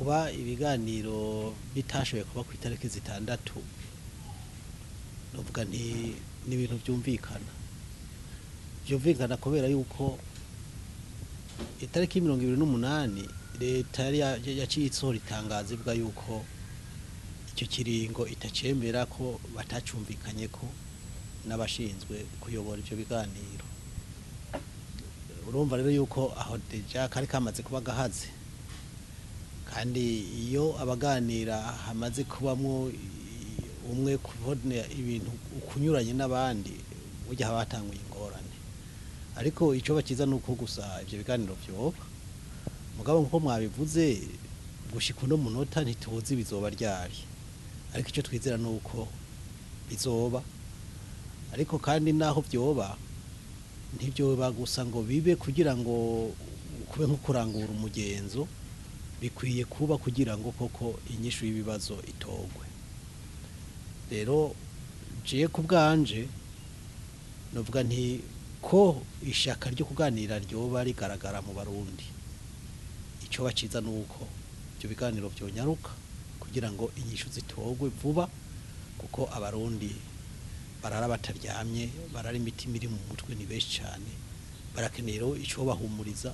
kuba ibiganiro bitashoboye kuba ku itariki zitandatu novuga nti ni ibintu byumvikana kubera yuko itariki 28 leta yari yaciye isohora itangazo ivuga yuko icyo kiringo itacembera ko batacumvikanye ko n'abashinzwe kuyobora ibyo biganiro. Urumva rero yuko aho deja kari kamaze kuba gahaze, kandi iyo abaganira hamaze kubamwo umwe kubona ibintu ukunyuranye n'abandi burya habatanguye ingorane. Ariko ico bakiza nuko gusa ivyo biganiro vyoba mugabo nko mwabivuze gushika uno munota ntituzi bizoba ryari, ariko ico twizera nuko bizoba. Ariko kandi naho vyoba ntibyoba gusa ngo bibe kugira ngo kube nko kurangura umugenzo, bikwiye kuba kugira ngo koko inyishu y'ibibazo itogwe. Rero je kubganje novuga nti ko ishaka ryo kuganira ryoba rigaragara mu Barundi, ico baciza nuko ibyo biganiro byonyaruka kugira ngo inyishu zitogwe vuba, kuko Abarundi barara bataryamye, barara imitima iri mu mutwe ni benshi cyane, barakeneye ico bahumuriza,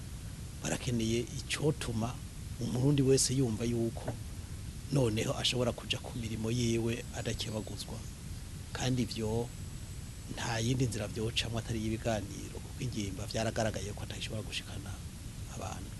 barakeneye icotuma umurundi wese yumva yuko noneho ashobora kuja ku mirimo yiwe adakebaguzwa. Kandi ivyo nta yindi nzira vyocamwe atari ibiganiro, kuko ingimba vyaragaragaye ko atashobora gushikana abantu.